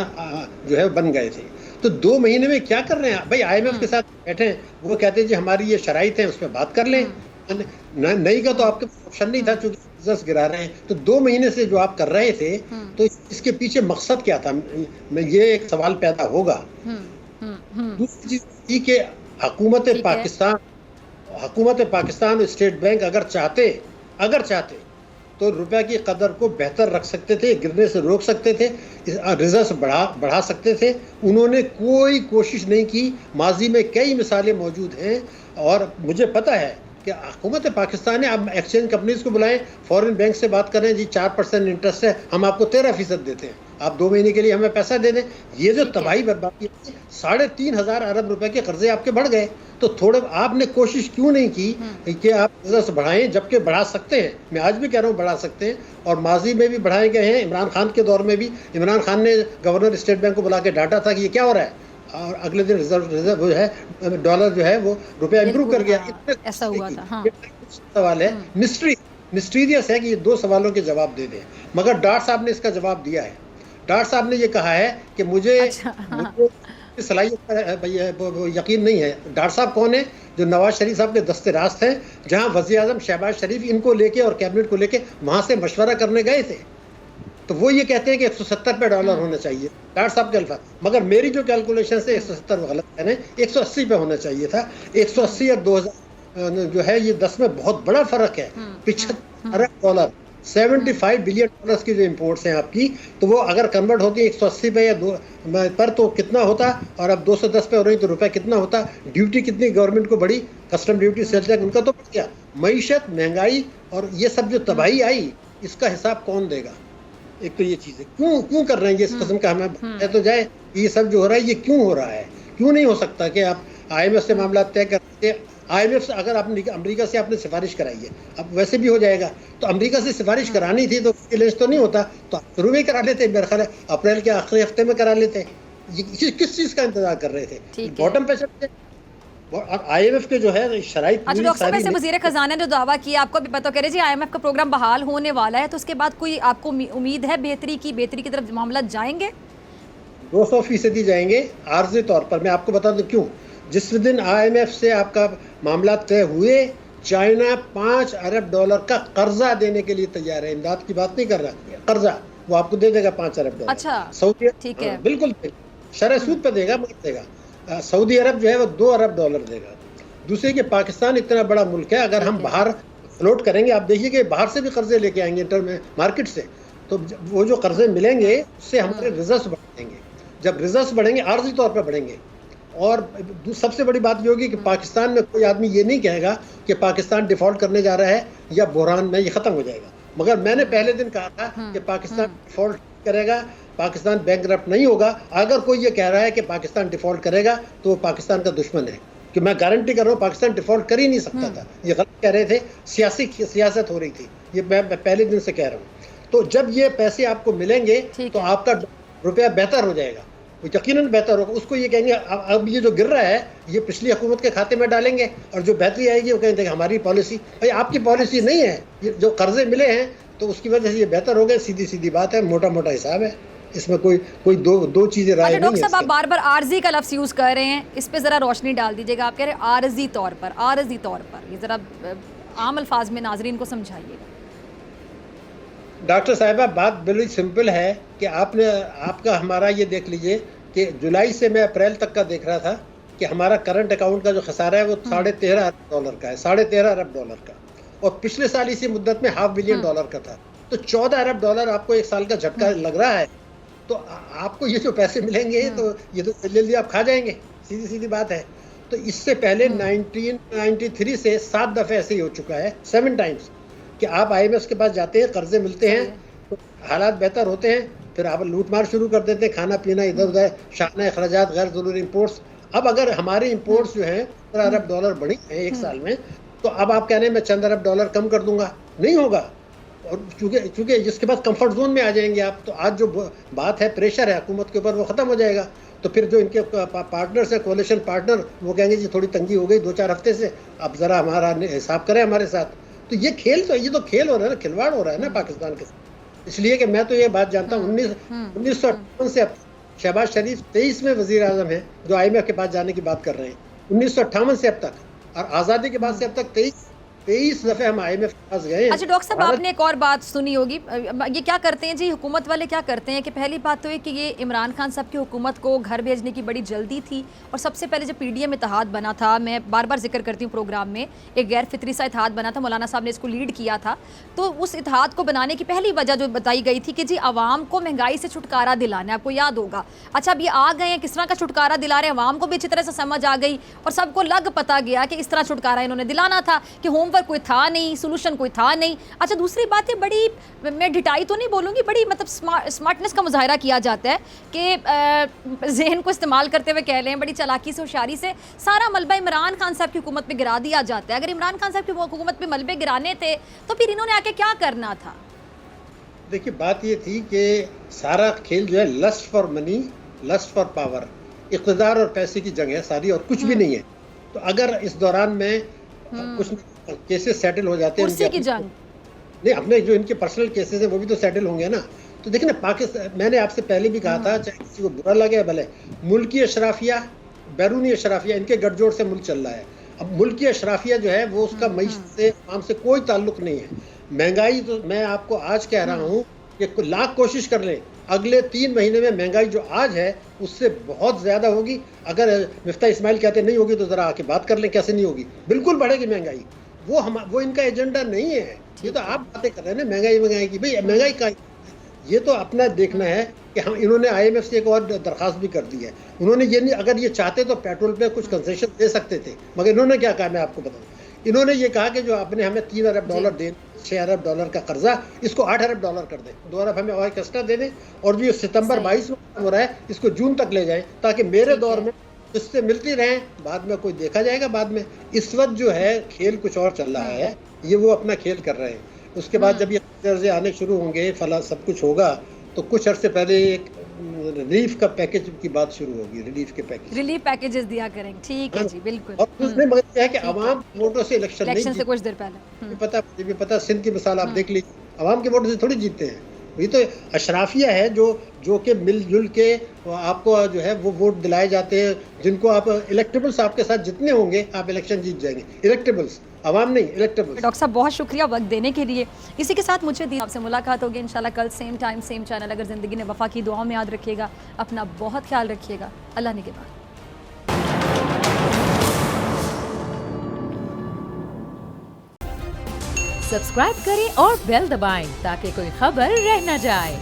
जो है बन गए थे, तो 2 महीने में क्या कर रहे हैं भाई? IMF के साथ बैठे हैं, वो कहते हैं जी हमारी ये शराइत है, उसमें बात कर लें। नहीं का तो आपके ऑप्शन नहीं था, चूंकि बिजनेस गिरा रहे हैं। तो 2 महीने से जो आप कर रहे थे, तो इसके पीछे मकसद क्या था? ये एक सवाल पैदा होगा। दूसरी चीज थी कि हुकूमत पाकिस्तान और स्टेट बैंक अगर चाहते तो रुपए की कदर को बेहतर रख सकते थे, गिरने से रोक सकते थे, रिजर्व बढ़ा सकते थे। उन्होंने कोई कोशिश नहीं की। माजी में कई मिसालें मौजूद हैं, और मुझे पता है कि हुकूमत पाकिस्तान ने अब एक्सचेंज कंपनीज को बुलाएं, फॉरेन बैंक से बात करें, जी 4% इंटरेस्ट है, हम आपको 13% देते हैं, आप 2 महीने के लिए हमें पैसा दे दें। ये जो तबाही बर्बादी, 3,500 अरब रुपए के कर्जे आपके बढ़ गए। तो थोड़े आपने कोशिश क्यों नहीं की कि आप बिजनेस बढ़ाएं, जबकि बढ़ा सकते हैं। मैं आज भी कह रहा हूँ बढ़ा सकते हैं, और माजी में भी बढ़ाए गए हैं। इमरान खान के दौर में भी इमरान खान ने गवर्नर स्टेट बैंक को बुला के डांटा था कि ये क्या हो रहा है, और अगले दिन रिजर्व जो है डॉलर जो है वो रुपया इंप्रूव कर गया। ऐसा हुआ था। हाँ। सवाल है, मिस्टीरियस है कि ये 2 सवालों के जवाब दे दें, मगर डार साहब ने इसका जवाब दिया है। डार साहब ने ये कहा है कि मुझे सलाहियत पर यकीन नहीं है। डार साहब कौन है? जो नवाज शरीफ साहब के दस्ते रास्त हैं, जहां वज़ीर आज़म शहबाज शरीफ इनको लेके और कैबिनेट को लेके वहां से मशवरा करने गए थे। तो वो ये कहते हैं कि 170 पे डॉलर होना चाहिए, डार साहब के अल्फाज। मगर मेरी जो कैलकुलेशन से 170 गलत है, 180 पे होना चाहिए था। 180 और 2000 जो है ये 10 में बहुत बड़ा फर्क है। 75 अरब डॉलर $75 बिलियन की जो इंपोर्ट्स हैं आपकी, तो वो अगर कन्वर्ट होती है 180 पे या पर तो कितना होता, और अब 210 पे हो रही तो रुपए कितना होता, ड्यूटी कितनी गवर्नमेंट को बढ़ी, कस्टम ड्यूटी, सेल्स टैक्स उनका तो बढ़ गया, मईशत, महंगाई और ये सब जो तबाही आई, इसका हिसाब कौन देगा? एक तो ये चीज़ है, क्यों कर रहे हैं ये इस किस्म का, हमें बताया तो जाए ये सब जो हो रहा है ये क्यों हो रहा है? क्यों नहीं हो सकता कि आप IMF से मामला तय करते, IMF से अगर आपने अमेरिका से आपने सिफारिश कराई है, अब वैसे भी हो जाएगा, तो अमेरिका से सिफारिश करानी थी तो लिस्ट तो नहीं होता, तो आप शुरू में करा लेते, मेरे ख्याल है अप्रैल के आखिरी हफ्ते में करा लेते। ये किस चीज़ का इंतजार कर रहे थे? बॉटम पे चलते। और IMF के जो है शराइत, अच्छा डॉक्टर साहब, ऐसे वजीर खजाना ने जो दावा किया, आपको भी पता कह रहे जी IMF का प्रोग्राम बहाल होने वाला है, तो उसके बाद कोई आपको उम्मीद है बेहतरी की तरफ मामला जाएंगे? 200% जाएंगे आर्जी तौर पर। मैं आपको बता दूं क्यों। जिस दिन IMF से आपका मामला तय हुए, चाइना $5 अरब का कर्जा देने के लिए तैयार है। इमदाद की बात नहीं कर रहा, कर्जा वो आपको दे देगा $5 अरब। अच्छा, सऊदी, ठीक है, बिल्कुल शरह सूद पे देगा, मत देगा। सऊदी अरब जो है वो $2 अरब देगा। दूसरे कि पाकिस्तान इतना बड़ा मुल्क है, अगर हम बाहर फ्लोट करेंगे, आप देखिए कि बाहर से भी कर्जे लेके आएंगे इंटर मार्केट से, तो वो जो कर्जे मिलेंगे उससे हमारे रिजर्व्स बढ़ेंगे। जब रिजर्व्स बढ़ेंगे आर्जी तौर पर बढ़ेंगे। और सबसे बड़ी बात ये होगी कि पाकिस्तान में कोई आदमी ये नहीं कहेगा कि पाकिस्तान डिफॉल्ट करने जा रहा है या बुहरान में ये खत्म हो जाएगा। मगर मैंने पहले दिन कहा था कि पाकिस्तान डिफॉल्ट करेगा, पाकिस्तान बैंकरप्ट नहीं होगा। अगर कोई ये कह रहा है कि पाकिस्तान डिफॉल्ट करेगा तो वो पाकिस्तान का दुश्मन है, कि मैं गारंटी कर रहा हूँ पाकिस्तान डिफॉल्ट कर ही नहीं सकता था। ये गलत कह रहे थे, सियासत हो रही थी, ये मैं पहले दिन से कह रहा हूँ। तो जब ये पैसे आपको मिलेंगे तो आपका रुपया बेहतर हो जाएगा, यकीनन बेहतर होगा। उसको ये कहेंगे अब ये जो गिर रहा है ये पिछली हुकूमत के खाते में डालेंगे, और जो बेहतरी आएगी वो कहेंगे हमारी पॉलिसी। भाई आपकी पॉलिसी नहीं है, ये जो कर्जे मिले हैं तो उसकी वजह से ये बेहतर हो गए। सीधी बात है, मोटा हिसाब है, इसमें कोई दो चीजें राय नहीं है। डॉक्टर साहब, आप बार बार आर्जी का लफ्ज़ यूज़ कर रहे हैं, इस पे ज़रा रोशनी डाल दीजिएगा। आप कह रहे हैं आर्जी तौर पर, ये ज़रा आम अल्फाज में नाजरीन को समझाइएगा। डॉक्टर साहिबा, बात बिल्कुल सिंपल है कि आपका हमारा ये देख लीजिए कि जुलाई से मैं अप्रैल तक का देख रहा था कि हमारा करंट अकाउंट का जो खसारा है वो $13.5 अरब का है, $13.5 अरब का, और पिछले साल इसी मुद्दत में $500 बिलियन का था। तो $14 अरब आपको एक साल का झटका लग रहा है। तो आपको ये जो पैसे मिलेंगे तो ये तो जल्दी आप खा जाएंगे, सीधी बात है। तो इससे पहले 1993 से 7 दफ़े ऐसे ही हो चुका है, 7 टाइम्स, कि आप IMF के पास जाते हैं, कर्जे मिलते हैं, तो हालात बेहतर होते हैं, फिर आप लूटमार शुरू कर देते हैं, खाना पीना इधर उधर, शाना अखराजात, गैर ज़रूरी इम्पोर्ट्स। अब अगर हमारे इम्पोर्ट्स जो हैं $15 अरब बढ़ी हैं एक साल में, तो अब आप कह रहे हैं मैं $100 अरब कम कर दूंगा, नहीं होगा। और चूंकि जिसके बाद कंफर्ट जोन में आ जाएंगे आप, तो आज जो बात है, प्रेशर है हुकूमत के ऊपर, वो ख़त्म हो जाएगा। तो फिर जो इनके पार्टनर्स हैं, कोalition पार्टनर, वो कहेंगे जी थोड़ी तंगी हो गई 2-4 हफ्ते से, अब ज़रा हमारा हिसाब करें हमारे साथ। तो ये खेल तो खेल हो रहा है ना, खिलवाड़ हो रहा है ना पाकिस्तान के साथ। इसलिए कि मैं तो ये बात जानता हूँ 1958 से अब शहबाज शरीफ 23 में वज़ीर आज़म है जो IMF के पास जाने की बात कर रहे हैं, 1958 से अब तक, और आज़ादी के बाद से अब तक 23 दफ़े हम IMF के पास गए हैं। अच्छा डॉक्टर साहब, आपने एक और बात सुनी होगी, ये क्या करते हैं जी हुकूमत वाले, क्या करते हैं कि पहली बात तो है कि ये इमरान खान साहब की हुकूमत को घर भेजने की बड़ी जल्दी थी, और सबसे पहले जब PDM इत्तेहाद बना था, मैं बार बार जिक्र करती हूँ प्रोग्राम में, एक गैर फितरी सा इत्तेहाद बना था, मौलाना साहब ने इसको लीड किया था। तो उस इत्तेहाद को बनाने की पहली वजह जो बताई गई थी कि जी आवाम को महंगाई से छुटकारा दिलाना है, आपको याद होगा। अच्छा, अब ये आ गए हैं, किस तरह का छुटकारा दिला रहे हैं, आवाम को भी अच्छी तरह से समझ आ गई और सबको लग पता गया कि इस तरह छुटकारा इन्होंने दिलाना था, कि होमवर्क कोई था नहीं, सोल्यूशन कोई था नहीं। अच्छा, दूसरी बात है, बड़ी मैं ढिठाई तो नहीं बोलूँगी, बड़ी मतलब स्मार्टनेस का मुजाहरा किया जाता है कि जहन को इस्तेमाल करते हुए कह लें, बड़ी चालाकी से, होशियारी से सारा मलबा इमरान खान साहब की हुकूमत में गिरा दिया जाता है। अगर इमरान खान साहब की हुकूमत में मलबे गिराने थे तो फिर इन्होंने आके क्या करना था? देखिए, बात ये थी कि सारा खेल जो है lust for money, lust for power, इक़्तिदार और पैसे की जंग है सारी, और कुछ भी नहीं है। तो अगर इस दौरान में कुछ केसेस सेटल हो जाते हैं, कुर्सी की जंग नहीं, अपने जो इनके पर्सनल केसेस हैं वो भी तो सेटल होंगे ना। तो देखिए ना, पाकिस्तान, मैंने आपसे पहले भी कहा था, चाहे किसी को बुरा लगे भले, मुल्की अशराफिया, बैरूनी अशराफिया, इनके गठजोड़ से मुल्क चल रहा है। अब मुल्की अशराफिया जो है वो उसका मईशत से, आम से कोई ताल्लुक नहीं है। महंगाई तो मैं आपको आज कह रहा हूँ कि लाख कोशिश कर लें, अगले 3 महीने में महंगाई जो आज है उससे बहुत ज़्यादा होगी। अगर मिफ्ता इस्माइल कहते नहीं होगी तो ज़रा आके बात कर लें, कैसे नहीं होगी, बिल्कुल बढ़ेगी महंगाई। वो इनका एजेंडा नहीं है। ये तो आप बातें कर रहे हैं ना महंगाई की, भाई महंगाई का ये तो अपना देखना है कि हम इन्होंने आईएमएफ से एक और दरखास्त भी कर दी है। उन्होंने ये नहीं, अगर ये चाहते तो पेट्रोल पे कुछ कंसेशन दे सकते थे, मगर इन्होंने क्या कहा मैं आपको बताऊं। इन्होंने ये कहा कि जो आपने हमें $3 अरब दे, $6 अरब का कर्जा, इसको $8 अरब कर दें, $2 अरब हमें और एक्स्ट्रा दे दें, और जो सितंबर 22 में हो रहा है इसको जून तक ले जाएं, ताकि मेरे दौर में इससे मिलती रहें, बाद में कोई देखा जाएगा बाद में। इस वक्त जो है खेल कुछ और चल रहा है, ये वो अपना खेल कर रहे हैं। उसके बाद जब ये कर्जे आने शुरू होंगे, फला सब कुछ होगा, तो कुछ अर्से पहले एक रिलीफ का पैकेज की बात शुरू होगी, रिलीफ पैकेजेस दिया करेंगे। ठीक है जी, बिल्कुल। और उसमें मगर यह है कि आवाम वोटों से इलेक्शन से कुछ देर पहले मुझे भी पता, सिंध की मिसाल आप देख लीजिए, आवाम के वोटों से थोड़ी जीतते हैं। ये तो अशराफिया है जो कि मिलजुल के आपको जो है वो वोट दिलाए जाते हैं, जिनको आप इलेक्टेबल्स आपके साथ जितने होंगे आप इलेक्शन जीत जाएंगे। इलेक्टेबल्स, आवाम नहीं, इलेक्टेबल्स। डॉक्टर साहब बहुत शुक्रिया वक्त देने के लिए। इसी के साथ मुझे आपसे मुलाकात होगी इंशाल्लाह कल, सेम टाइम सेम चैनल। अगर ज़िंदगी ने वफा की, दुआओं में याद रखिएगा, अपना बहुत ख्याल रखिएगा। अल्लाह निगहबान। सब्सक्राइब करें और बेल दबाएं ताकि कोई खबर रह न जाए।